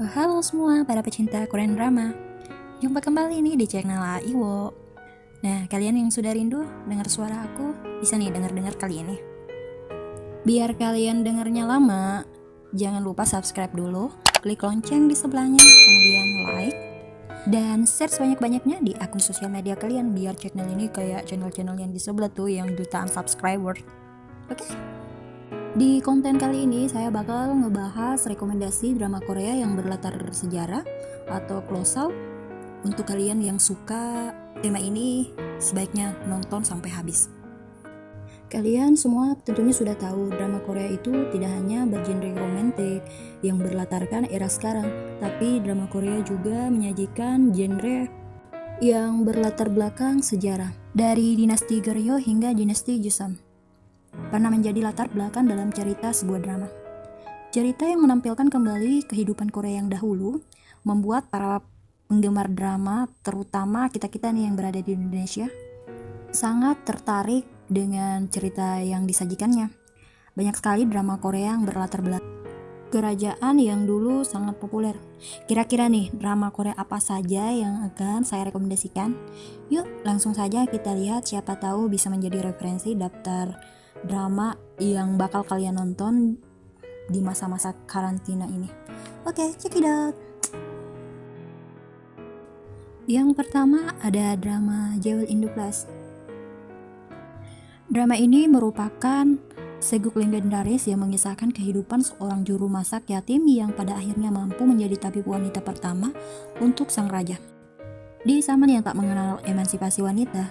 Halo semua para pecinta Korean drama. Jumpa kembali nih di channel Iwo. Nah, kalian yang sudah rindu dengar suara aku, bisa nih dengar-dengar kali ini. Biar kalian dengarnya lama, jangan lupa subscribe dulu, klik lonceng di sebelahnya, kemudian like, dan share sebanyak-banyaknya di akun sosial media kalian biar channel ini kayak channel-channel yang di sebelah tuh yang jutaan subscriber. Oke? Di konten kali ini saya bakal ngebahas rekomendasi drama Korea yang berlatar sejarah atau close-up. Untuk kalian yang suka tema ini, sebaiknya nonton sampai habis. Kalian semua tentunya sudah tahu drama Korea itu tidak hanya bergenre romantis yang berlatarkan era sekarang, tapi drama Korea juga menyajikan genre yang berlatar belakang sejarah, dari dinasti Goryeo hingga dinasti Joseon. Pernah menjadi latar belakang dalam cerita sebuah drama. Cerita yang menampilkan kembali kehidupan Korea yang dahulu membuat para penggemar drama, terutama kita-kita nih yang berada di Indonesia, sangat tertarik dengan cerita yang disajikannya. Banyak sekali drama Korea yang berlatar belakang kerajaan yang dulu sangat populer. Kira-kira nih drama Korea apa saja yang akan saya rekomendasikan? Yuk langsung saja kita lihat, siapa tahu bisa menjadi referensi daftar drama yang bakal kalian nonton di masa-masa karantina ini. Oke, check it out. Yang pertama ada drama Jewel in the Flesh. Drama ini merupakan seguk legendaris yang mengisahkan kehidupan seorang juru masak yatim yang pada akhirnya mampu menjadi tabib wanita pertama untuk sang raja. Di zaman yang tak mengenal emansipasi wanita,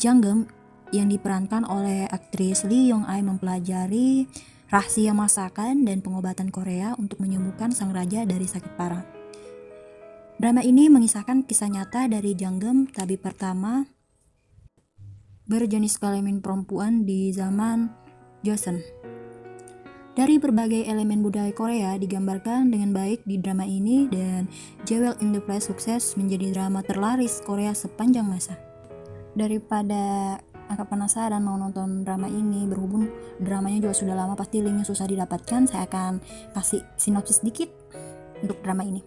Jang Geum yang diperankan oleh aktris Lee Yong Ai mempelajari rahasia masakan dan pengobatan Korea untuk menyembuhkan sang raja dari sakit parah. Drama ini mengisahkan kisah nyata dari Jang Geum, tabib pertama berjenis kelamin perempuan di zaman Joseon. Dari berbagai elemen budaya Korea digambarkan dengan baik di drama ini, dan Jewel in the Flesh sukses menjadi drama terlaris Korea sepanjang masa. Daripada agak penasaran mau nonton drama ini, berhubung dramanya juga sudah lama, pasti linknya susah didapatkan, saya akan kasih sinopsis dikit untuk drama ini.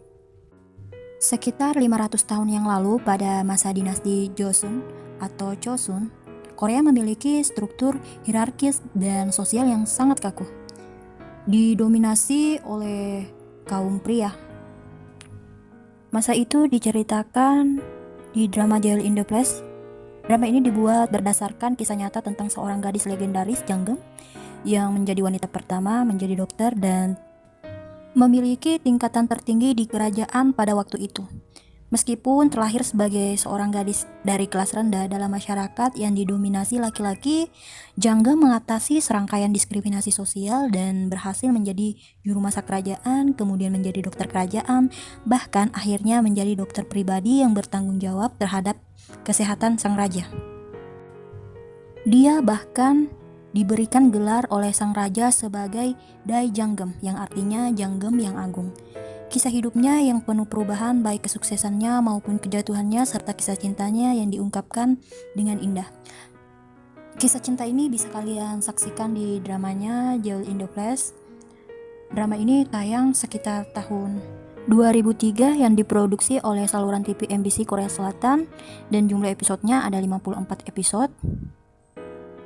Sekitar 500 tahun yang lalu, pada masa dinasti Joseon atau Chosun, Korea memiliki struktur hierarkis dan sosial yang sangat kaku, didominasi oleh kaum pria. Masa itu diceritakan di drama Jewel in the Flesh. Drama ini dibuat berdasarkan kisah nyata tentang seorang gadis legendaris, Jang Geum, yang menjadi wanita pertama menjadi dokter dan memiliki tingkatan tertinggi di kerajaan pada waktu itu. Meskipun terlahir sebagai seorang gadis dari kelas rendah dalam masyarakat yang didominasi laki-laki, Jang Geum mengatasi serangkaian diskriminasi sosial dan berhasil menjadi juru masak kerajaan, kemudian menjadi dokter kerajaan, bahkan akhirnya menjadi dokter pribadi yang bertanggung jawab terhadap kesehatan sang raja. Dia bahkan diberikan gelar oleh sang raja sebagai Dai Jang Geum, yang artinya Jang Geum yang agung. Kisah hidupnya yang penuh perubahan, baik kesuksesannya maupun kejatuhannya, serta kisah cintanya yang diungkapkan dengan indah. Kisah cinta ini bisa kalian saksikan di dramanya Jewel in the Flesh. Drama ini tayang sekitar tahun 2003 yang diproduksi oleh saluran TV MBC Korea Selatan, dan jumlah episodenya ada 54 episode.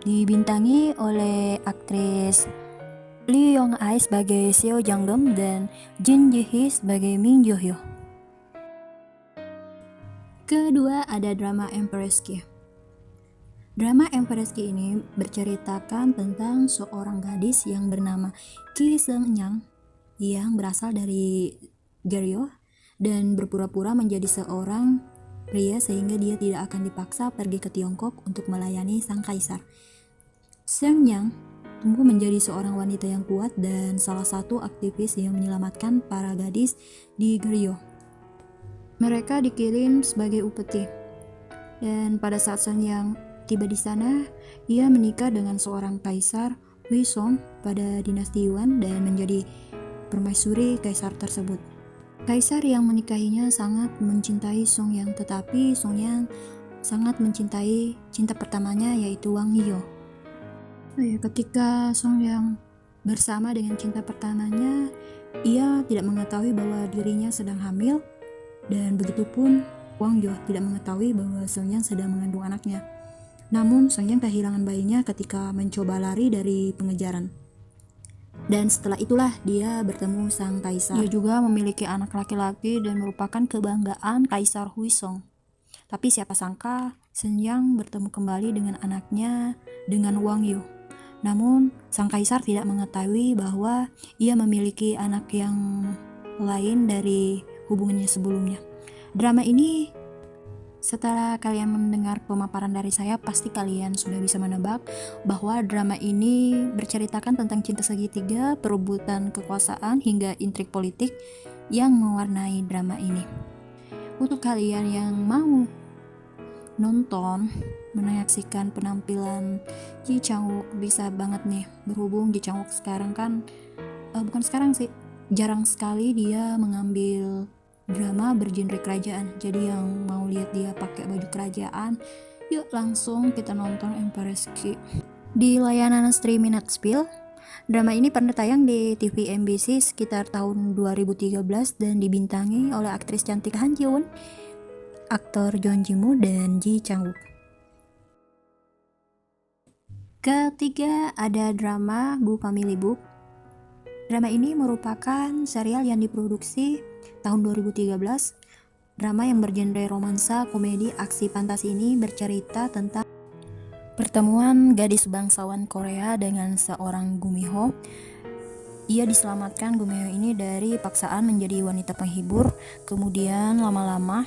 Dibintangi oleh aktris Lee Yong Ai sebagai Seo Jang Geum dan Jin Ji Hee sebagai Min Jo Hyo. Kedua ada drama Empress Ki. Drama Empress Ki ini berceritakan tentang seorang gadis yang bernama Ki Seung Nyang yang berasal dari Goryeo dan berpura-pura menjadi seorang pria sehingga dia tidak akan dipaksa pergi ke Tiongkok untuk melayani sang kaisar. Seung Nyang tumbuh menjadi seorang wanita yang kuat dan salah satu aktivis yang menyelamatkan para gadis di Goryeo. Mereka dikirim sebagai upeti, dan pada saat Seung Yang tiba di sana, ia menikah dengan seorang kaisar Hui Song pada dinasti Yuan dan menjadi permaisuri kaisar tersebut. Kaisar yang menikahinya sangat mencintai Seung Yang, tetapi Seung Yang sangat mencintai cinta pertamanya, yaitu Wang Yo. Ketika Seung Yang Bersama dengan cinta pertamanya, ia tidak mengetahui bahwa dirinya sedang hamil, dan begitupun Wang Yo tidak mengetahui bahwa Song Yang sedang mengandung anaknya. Namun Song Yang kehilangan bayinya ketika mencoba lari dari pengejaran. Dan setelah itulah dia bertemu sang kaisar. Dia juga memiliki anak laki-laki dan merupakan kebanggaan Kaisar Huizong. Tapi siapa sangka Song Yang bertemu kembali dengan anaknya dengan Wang Yo. Namun sang kaisar tidak mengetahui bahwa ia memiliki anak yang lain dari hubungannya sebelumnya. Drama ini, setelah kalian mendengar pemaparan dari saya, pasti kalian sudah bisa menebak bahwa drama ini berceritakan tentang cinta segitiga, perebutan kekuasaan, hingga intrik politik yang mewarnai drama ini. Untuk kalian yang mau nonton, menyaksikan penampilan Ji Chang-wook, bisa banget nih, berhubung Ji Chang-wook sekarang kan bukan sekarang sih, jarang sekali dia mengambil drama bergenre kerajaan. Jadi yang mau lihat dia pakai baju kerajaan, yuk langsung kita nonton Empress Ki di layanan streaming Netflix. Drama ini pernah tayang di TV MBC sekitar tahun 2013 dan dibintangi oleh aktris cantik Han Ji Won, aktor Jeon Ji Moo, dan Ji Chang-wook. Ketiga ada drama Gu Family Book. Drama ini merupakan serial yang diproduksi tahun 2013. Drama yang bergenre romansa, komedi, aksi, fantasi ini bercerita tentang pertemuan gadis bangsawan Korea dengan seorang Gu Mi-ho. Ia diselamatkan Gu Mi-ho ini dari paksaan menjadi wanita penghibur. Kemudian lama-lama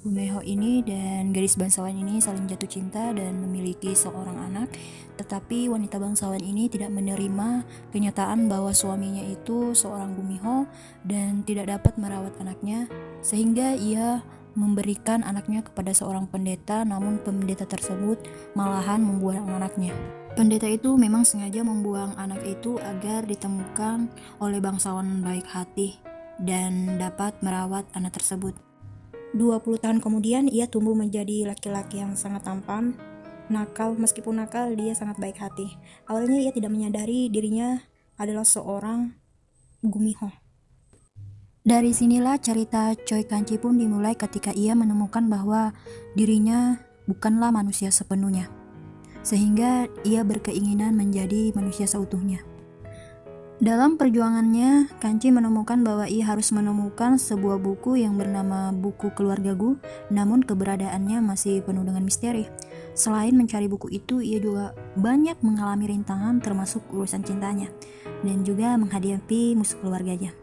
Gu Mi-ho ini dan gadis bangsawan ini saling jatuh cinta dan memiliki seorang anak. Tetapi wanita bangsawan ini tidak menerima kenyataan bahwa suaminya itu seorang Gu Mi-ho dan tidak dapat merawat anaknya, sehingga ia memberikan anaknya kepada seorang pendeta. Namun pendeta tersebut malahan membuang anaknya. Pendeta itu memang sengaja membuang anak itu agar ditemukan oleh bangsawan baik hati dan dapat merawat anak tersebut. 20 tahun kemudian ia tumbuh menjadi laki-laki yang sangat tampan, nakal. Meskipun nakal, dia sangat baik hati. Awalnya ia tidak menyadari dirinya adalah seorang Gu Mi-ho. Dari sinilah cerita Choi Kan-chi pun dimulai ketika ia menemukan bahwa dirinya bukanlah manusia sepenuhnya, sehingga ia berkeinginan menjadi manusia seutuhnya. Dalam perjuangannya, Kan-chi menemukan bahwa ia harus menemukan sebuah buku yang bernama Buku Keluarga Gu, namun keberadaannya masih penuh dengan misteri. Selain mencari buku itu, ia juga banyak mengalami rintangan termasuk urusan cintanya dan juga menghadapi musuh keluarganya.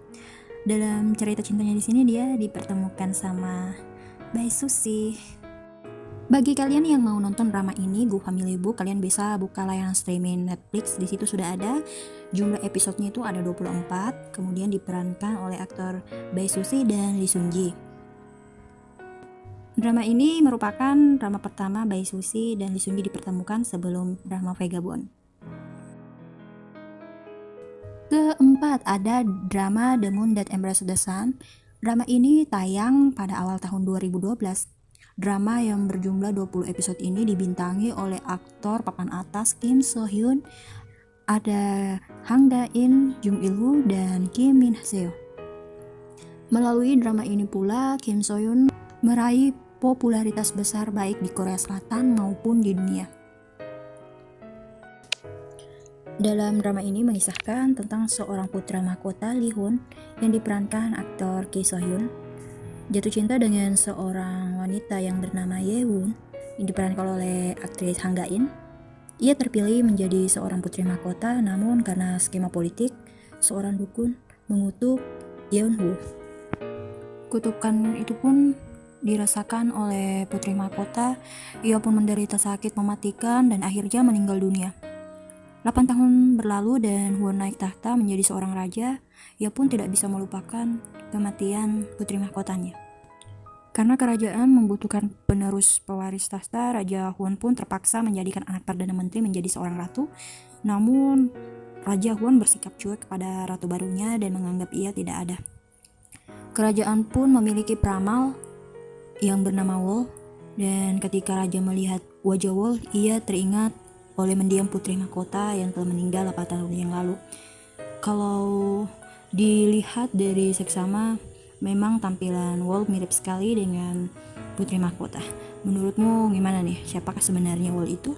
Dalam cerita cintanya di sini dia dipertemukan sama Bae Suzy. Bagi kalian yang mau nonton drama ini, Gu Family Book, kalian bisa buka layanan streaming Netflix. Di situ sudah ada. Jumlah episodenya itu ada 24, kemudian diperankan oleh aktor Bae Suzy dan Lee Seung Gi. Drama ini merupakan drama pertama Bae Suzy dan Lee Seung Gi dipertemukan sebelum drama Vagabond. Keempat ada drama The Moon That Embraced the Sun. Drama ini tayang pada awal tahun 2012. Drama yang berjumlah 20 episode ini dibintangi oleh aktor papan atas Kim So Hyun, ada Hang Da In, Jung Il Woo, dan Kim Min Seo. Melalui drama ini pula Kim So Hyun meraih popularitas besar baik di Korea Selatan maupun di dunia. Dalam drama ini mengisahkan tentang seorang putra mahkota Lee Hoon yang diperankan aktor Ki So Hyun jatuh cinta dengan seorang wanita yang bernama Ye Woon yang diperankan oleh aktris Hang Da In. Ia terpilih menjadi seorang putri mahkota, namun karena skema politik, seorang dukun mengutuk Yeon Woo. Kutukan itu pun dirasakan oleh putri mahkota. Ia pun menderita sakit mematikan dan akhirnya meninggal dunia. 8 tahun berlalu dan Woo naik tahta menjadi seorang raja. Ia pun tidak bisa melupakan kematian putri mahkotanya. Karena kerajaan membutuhkan penerus pewaris tahta, Raja Huan pun terpaksa menjadikan anak Perdana Menteri menjadi seorang ratu. Namun, Raja Huan bersikap cuek kepada ratu barunya dan menganggap ia tidak ada. Kerajaan pun memiliki peramal yang bernama Wol, dan ketika raja melihat wajah Wol, ia teringat oleh mendiang putri mahkota yang telah meninggal 8 tahun yang lalu. Kalau dilihat dari seksama, memang tampilan Wall mirip sekali dengan putri mahkota. Menurutmu gimana nih, siapakah sebenarnya Wall itu?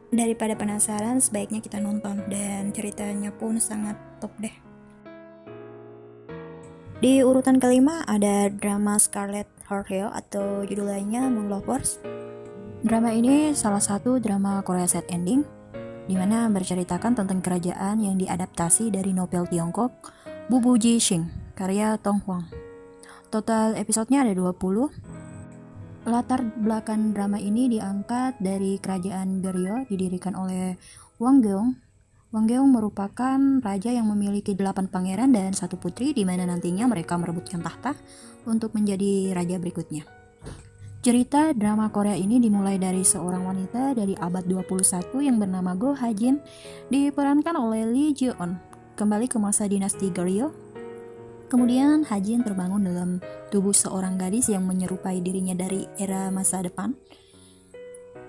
Daripada penasaran, sebaiknya kita nonton, dan ceritanya pun sangat top deh. Di urutan kelima ada drama Scarlet Heart atau judul lainnya Moon Lovers. Drama ini salah satu drama Korea sad ending, di mana berceritakan tentang kerajaan yang diadaptasi dari novel Tiongkok Bubu Jishing, karya Tong Hwang. Total episodenya ada 20. Latar belakang drama ini diangkat dari kerajaan Goryeo didirikan oleh Wang Geong. Wang Geong merupakan raja yang memiliki 8 pangeran dan 1 putri, di mana nantinya mereka merebutkan tahta untuk menjadi raja berikutnya. Cerita drama Korea ini dimulai dari seorang wanita dari abad 21 yang bernama Go Ha-jin, diperankan oleh Lee Ji-eun, kembali ke masa dinasti Goryeo. Kemudian Ha-jin terbangun dalam tubuh seorang gadis yang menyerupai dirinya dari era masa depan.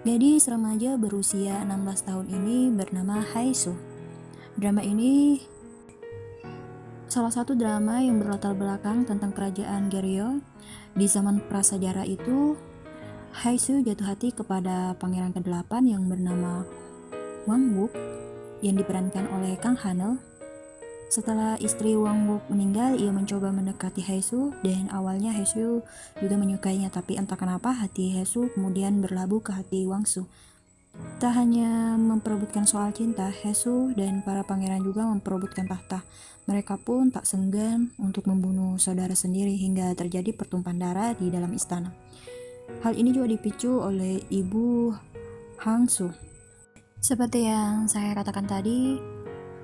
Gadis remaja berusia 16 tahun ini bernama Hae-soo. Drama ini salah satu drama yang berlatar belakang tentang kerajaan Goryeo. Di zaman prasejarah itu, Hae-soo jatuh hati kepada pangeran ke-8 yang bernama Wang Wook yang diperankan oleh Kang Han-eul. Setelah istri Wang Wook meninggal, ia mencoba mendekati Hae-soo, dan awalnya Hae-soo juga menyukainya, tapi entah kenapa hati Hae-soo kemudian berlabuh ke hati Wang Soo. Tak hanya memperebutkan soal cinta, Hae-soo dan para pangeran juga memperebutkan tahta. Mereka pun tak segan untuk membunuh saudara sendiri hingga terjadi pertumpahan darah di dalam istana. Hal ini juga dipicu oleh ibu Hang Soo. Seperti yang saya katakan tadi,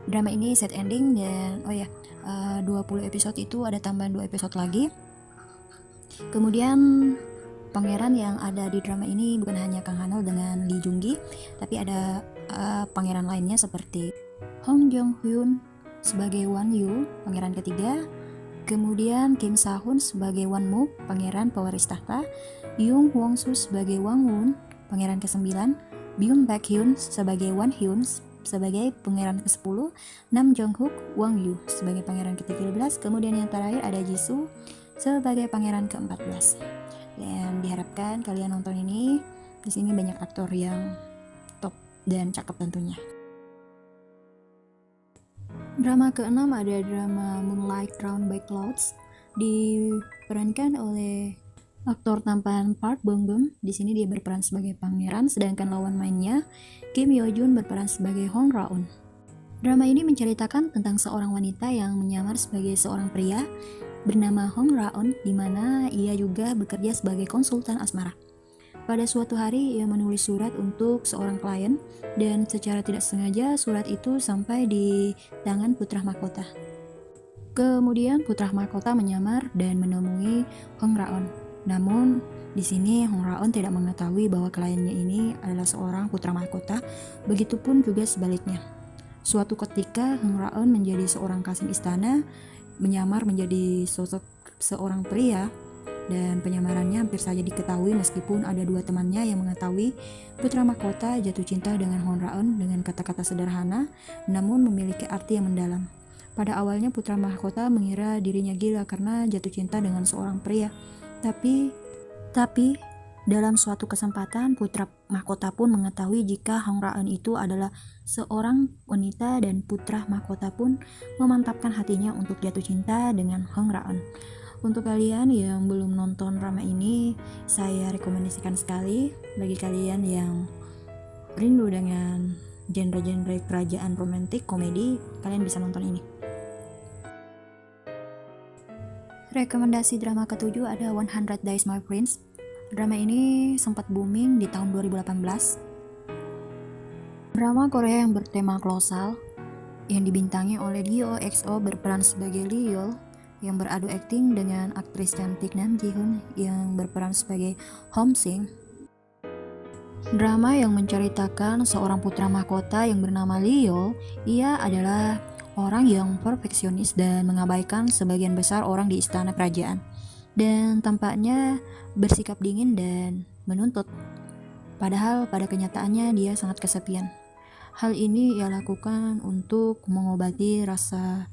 drama ini sad ending, dan 20 episode itu ada tambahan 2 episode lagi. Kemudian pangeran yang ada di drama ini bukan hanya Kang Han-eul dengan Lee Jung-gi, tapi ada pangeran lainnya seperti Hong Jong-hyun sebagai Wan Yu, pangeran ketiga. Kemudian Kim Sa-hun sebagai Wan Muk, pangeran pewaris tahta. Yung Hwang-soo sebagai Wang Won, pangeran ke-9. Byung Baek-hyun sebagai Wan Hyun sebagai pangeran ke-10, Nam Jong-hook, Wang Yu sebagai pangeran ke-13, kemudian yang terakhir ada Jisoo sebagai pangeran ke-14. Dan diharapkan kalian nonton ini. Di sini banyak aktor yang top dan cakep tentunya. Drama ke-6 ada drama Moonlight Drowned by Clouds, diperankan oleh aktor tampan Park Bong-gum. Di sini dia berperan sebagai pangeran, sedangkan lawan mainnya Kim Yo-jun berperan sebagai Hong Ra-eun. Drama ini menceritakan tentang seorang wanita yang menyamar sebagai seorang pria bernama Hong Ra-eun, di mana ia juga bekerja sebagai konsultan asmara. Pada suatu hari ia menulis surat untuk seorang klien, dan secara tidak sengaja surat itu sampai di tangan putra mahkota. Kemudian putra mahkota menyamar dan menemui Hong Ra-eun. Namun di sini Hong Ra-eun tidak mengetahui bahwa kliennya ini adalah seorang putra mahkota, begitupun juga sebaliknya. Suatu ketika Hong Ra-eun menjadi seorang kasim istana, menyamar menjadi sosok seorang pria, dan penyamarannya hampir saja diketahui meskipun ada 2 temannya yang mengetahui. Putra mahkota jatuh cinta dengan Hong Ra-eun dengan kata-kata sederhana namun memiliki arti yang mendalam. Pada awalnya putra mahkota mengira dirinya gila karena jatuh cinta dengan seorang pria. Tapi dalam suatu kesempatan putra mahkota pun mengetahui jika Hong Ra-eun itu adalah seorang wanita, dan putra mahkota pun memantapkan hatinya untuk jatuh cinta dengan Hong Ra-eun. Untuk kalian yang belum nonton drama ini, saya rekomendasikan sekali. Bagi kalian yang rindu dengan genre-genre kerajaan romantik komedi, kalian bisa nonton ini. Rekomendasi drama ke-7 ada 100 Days My Prince. Drama ini sempat booming di tahun 2018. Drama Korea yang bertema kolosal, yang dibintangi oleh Lee EXO berperan sebagai Lee Yeol, yang beradu akting dengan aktris cantik Nam Ji Hoon yang berperan sebagai Hom Sing. Drama yang menceritakan seorang putra mahkota yang bernama Lee Yeol. Ia adalah orang yang perfeksionis dan mengabaikan sebagian besar orang di istana kerajaan, dan tampaknya bersikap dingin dan menuntut. Padahal pada kenyataannya dia sangat kesepian. Hal ini ia lakukan untuk mengobati rasa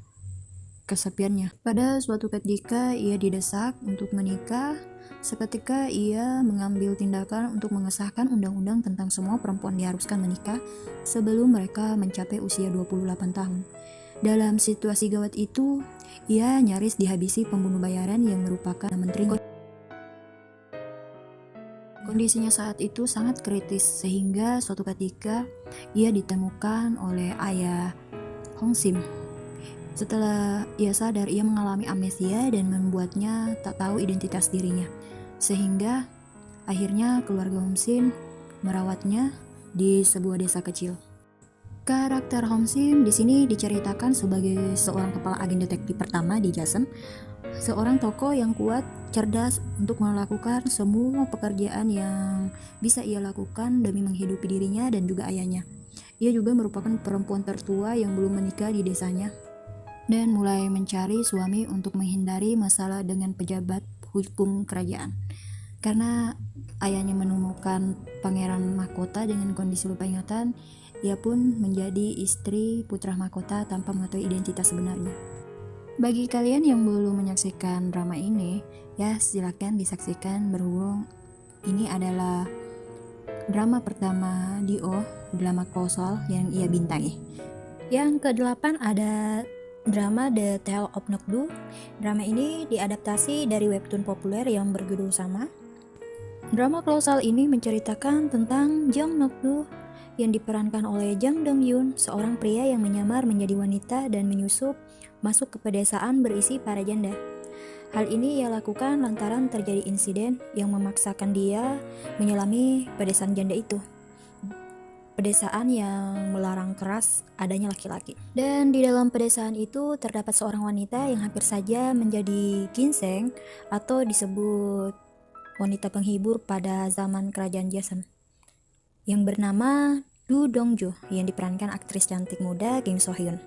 kesepiannya. Pada suatu ketika ia didesak untuk menikah, seketika ia mengambil tindakan untuk mengesahkan undang-undang tentang semua perempuan diharuskan menikah sebelum mereka mencapai usia 28 tahun. Dalam situasi gawat itu, ia nyaris dihabisi pembunuh bayaran yang merupakan menteri. Kondisinya saat itu sangat kritis sehingga suatu ketika ia ditemukan oleh ayah Hong Sim. Setelah ia sadar, ia mengalami amnesia dan membuatnya tak tahu identitas dirinya. Sehingga akhirnya keluarga Hong Sim merawatnya di sebuah desa kecil. Karakter Hong Sim di sini diceritakan sebagai seorang kepala agen detektif pertama di Joseon, seorang tokoh yang kuat, cerdas untuk melakukan semua pekerjaan yang bisa ia lakukan demi menghidupi dirinya dan juga ayahnya. Ia juga merupakan perempuan tertua yang belum menikah di desanya dan mulai mencari suami untuk menghindari masalah dengan pejabat hukum kerajaan. Karena ayahnya menemukan Pangeran Mahkota dengan kondisi lupa ingatan, ia pun menjadi istri putra mahkota tanpa mengetahui identitas sebenarnya. Bagi kalian yang belum menyaksikan drama ini, ya silakan disaksikan berhubung ini adalah drama pertama Dio, drama kolosal yang ia bintangi. Yang ke-8 ada drama The Tale of Nokdu. Drama ini diadaptasi dari webtoon populer yang berjudul sama. Drama kolosal ini menceritakan tentang Jang Nokdu yang diperankan oleh Jang Dong Yoon, seorang pria yang menyamar menjadi wanita dan menyusup masuk ke pedesaan berisi para janda. Hal ini ia lakukan lantaran terjadi insiden yang memaksakan dia menyelami pedesaan janda itu. Pedesaan yang melarang keras adanya laki-laki. Dan di dalam pedesaan itu terdapat seorang wanita yang hampir saja menjadi ginseng atau disebut wanita penghibur pada zaman kerajaan Joseon, yang bernama Du Dongju yang diperankan aktris cantik muda Kim So Hyun.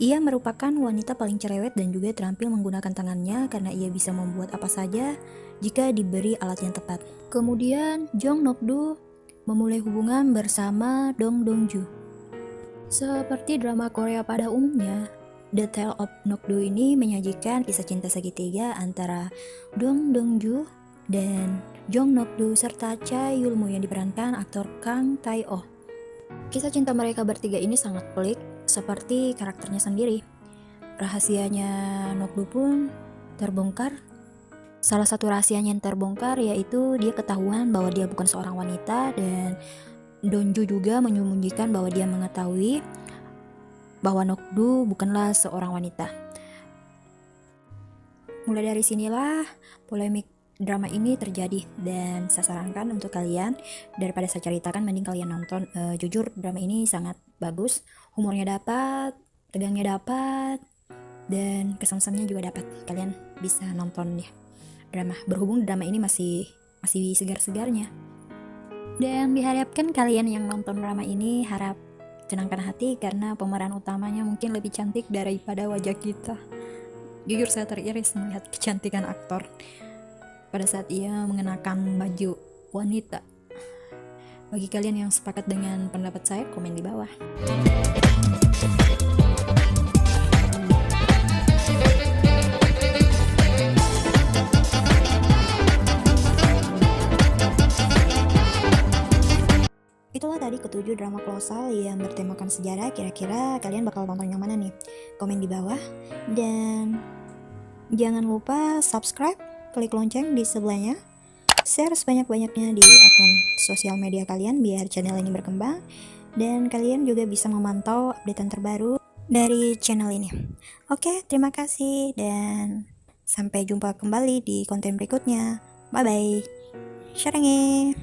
Ia merupakan wanita paling cerewet dan juga terampil menggunakan tangannya karena ia bisa membuat apa saja jika diberi alat yang tepat. Kemudian Jong Nokdu memulai hubungan bersama Dong Dongju. Seperti drama Korea pada umumnya, The Tale of Nokdu ini menyajikan kisah cinta segitiga antara Dong Dongju dan Jong Nokdu serta Cha Yulmu yang diperankan aktor Kang Tae-oh. Kisah cinta mereka bertiga ini sangat pelik seperti karakternya sendiri. Rahasianya Nokdu pun terbongkar. Salah satu rahasianya yang terbongkar yaitu dia ketahuan bahwa dia bukan seorang wanita, dan Donju juga menyembunyikan bahwa dia mengetahui bahwa Nokdu bukanlah seorang wanita. Mulai dari sinilah polemik drama ini terjadi, dan saya sarankan untuk kalian, daripada saya ceritakan mending kalian nonton. Jujur drama ini sangat bagus, humornya dapat, tegangnya dapat, dan kesan-kesannya juga dapat. Kalian bisa nonton ya drama, berhubung drama ini masih segar-segarnya. Dan diharapkan kalian yang nonton drama ini harap tenangkan hati karena pemeran utamanya mungkin lebih cantik daripada wajah kita. Jujur saya teriris melihat kecantikan aktor pada saat ia mengenakan baju wanita. Bagi kalian yang sepakat dengan pendapat saya, komen di bawah. Itulah tadi ketujuh drama kolosal yang bertemakan sejarah. Kira-kira kalian bakal nonton yang mana nih? Komen di bawah. Dan jangan lupa subscribe, klik lonceng di sebelahnya, share sebanyak-banyaknya di akun sosial media kalian biar channel ini berkembang, dan kalian juga bisa memantau updatean terbaru dari channel ini. Oke, terima kasih dan sampai jumpa kembali di konten berikutnya. Bye bye. Sarangi.